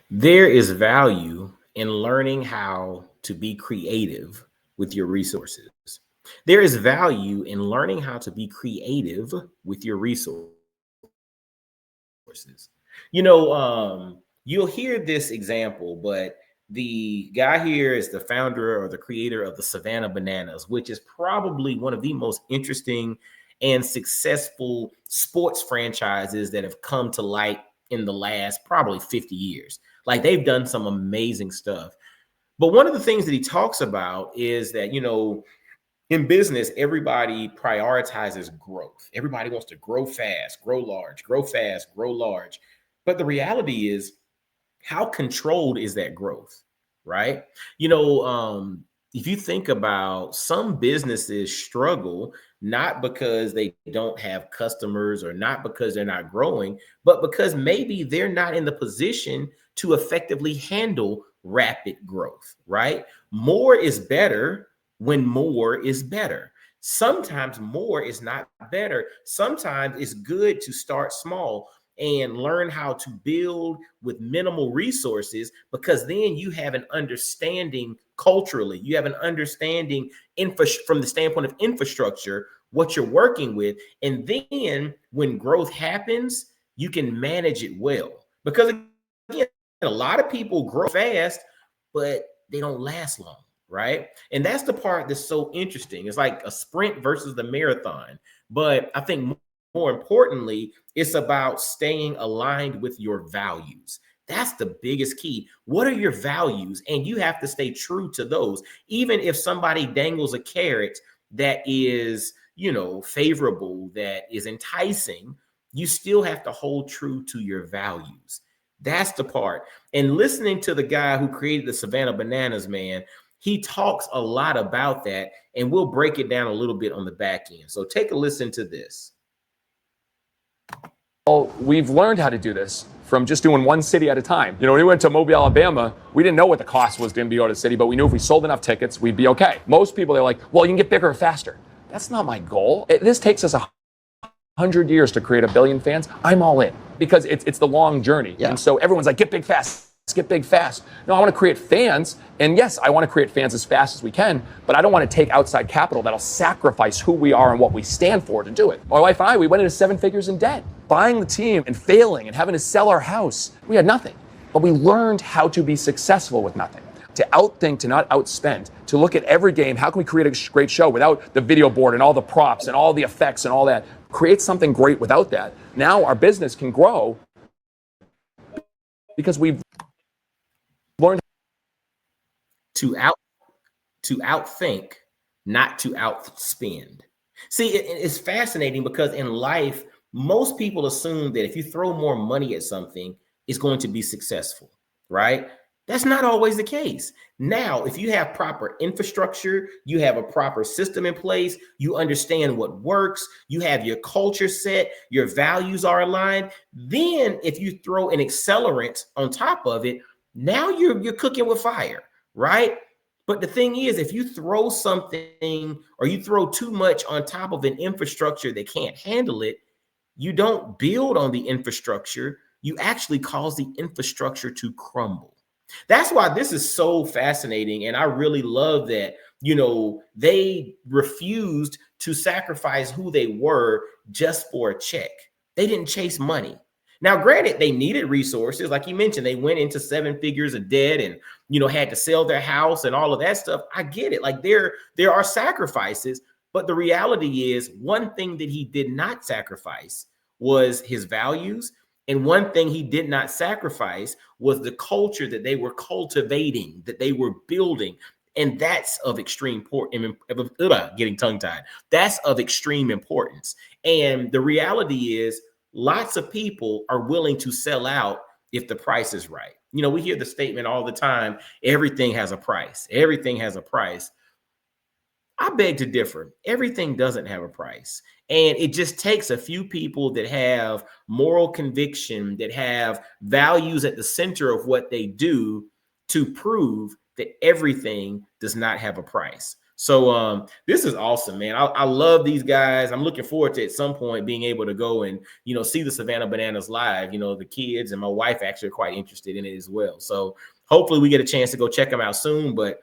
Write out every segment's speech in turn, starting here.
There is value in learning how to be creative with your resources. There is value in learning how to be creative with your resources. You'll hear this example, but the guy here is the founder or the creator of the Savannah Bananas, which is probably one of the most interesting and successful sports franchises that have come to light in the last probably 50 years. Like they've done some amazing stuff. But one of the things that he talks about is that, in business, everybody prioritizes growth. Everybody wants to grow fast, grow large, grow fast, grow large. But the reality is, how controlled is that growth, right? If you think about some businesses struggle not because they don't have customers or not because they're not growing, but because maybe they're not in the position to effectively handle rapid growth, right? More is better when more is better. Sometimes more is not better. Sometimes it's good to start small and learn how to build with minimal resources, because then you have an understanding culturally, you have an understanding from the standpoint of infrastructure, what you're working with. And then when growth happens, you can manage it well. Because again, a lot of people grow fast, but they don't last long, right? And that's the part that's so interesting. It's like a sprint versus the marathon. But I think more importantly, it's about staying aligned with your values. That's the biggest key. What are your values? And you have to stay true to those. Even if somebody dangles a carrot that is, favorable, that is enticing, you still have to hold true to your values. That's the part. And listening to the guy who created the Savannah Bananas, man, he talks a lot about that, and we'll break it down a little bit on the back end. So take a listen to this. Well, we've learned how to do this from just doing one city at a time. When we went to Mobile, Alabama, we didn't know what the cost was going to be to go to the city, but we knew if we sold enough tickets, we'd be okay. Most people, they're like, well, you can get bigger or faster. That's not my goal. This takes us 100 years to create 1 billion fans. I'm all in because it's the long journey. Yeah. And so everyone's like, get big fast. Get big fast. No, I want to create fans. And yes, I want to create fans as fast as we can, but I don't want to take outside capital that'll sacrifice who we are and what we stand for to do it. My wife and I, we went into 7 figures in debt, buying the team and failing and having to sell our house. We had nothing, but we learned how to be successful with nothing, to outthink, to not outspend, to look at every game. How can we create a great show without the video board and all the props and all the effects and all that? Create something great without that. Now our business can grow because we've learned to outthink, not to outspend. See, it's fascinating because in life, most people assume that if you throw more money at something, it's going to be successful, right? That's not always the case. Now, if you have proper infrastructure, you have a proper system in place, you understand what works, you have your culture set, your values are aligned, then if you throw an accelerant on top of it, now you're cooking with fire, right? But the thing is, if you throw something or you throw too much on top of an infrastructure that can't handle it, you don't build on the infrastructure. You actually cause the infrastructure to crumble. That's why this is so fascinating. And I really love that, they refused to sacrifice who they were just for a check. They didn't chase money. Now, granted, they needed resources. Like you mentioned, they went into 7 figures of debt and, had to sell their house and all of that stuff. I get it. Like there are sacrifices, but the reality is one thing that he did not sacrifice was his values. And one thing he did not sacrifice was the culture that they were cultivating, that they were building. And that's of extreme importance. Getting tongue-tied. That's of extreme importance. And the reality is, lots of people are willing to sell out if the price is right. We hear the statement all the time, everything has a price. Everything has a price. I beg to differ. Everything doesn't have a price. And it just takes a few people that have moral conviction, that have values at the center of what they do to prove that everything does not have a price. So this is awesome, man. I love these guys. I'm looking forward to at some point being able to go and, you know, see the Savannah Bananas live. You know, the kids and my wife actually are quite interested in it as well. So hopefully we get a chance to go check them out soon. But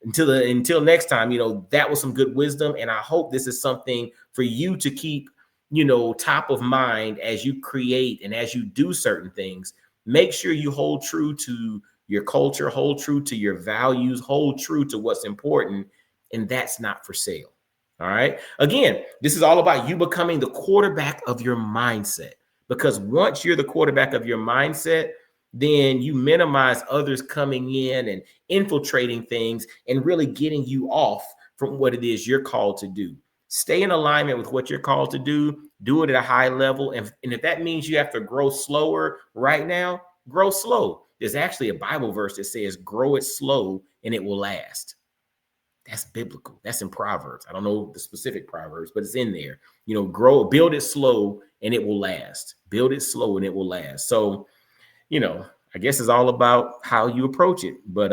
until next time, you know, that was some good wisdom. And I hope this is something for you to keep, you know, top of mind as you create and as you do certain things. Make sure you hold true to your culture, hold true to your values, hold true to what's important, and that's not for sale. All right. Again, this is all about you becoming the quarterback of your mindset, because once you're the quarterback of your mindset, then you minimize others coming in and infiltrating things and really getting you off from what it is you're called to do. Stay in alignment with what you're called to do it at a high level. And if that means you have to grow slower right now, grow slow. There's actually a Bible verse that says, grow it slow and it will last. That's biblical. That's in Proverbs. I don't know the specific Proverbs, but it's in there. You know, build it slow and it will last. Build it slow and it will last. So, you know, I guess it's all about how you approach it. But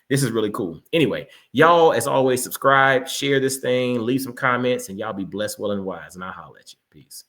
this is really cool. Anyway, y'all, as always, subscribe, share this thing, leave some comments, and y'all be blessed, well, and wise. And I'll holler at you. Peace.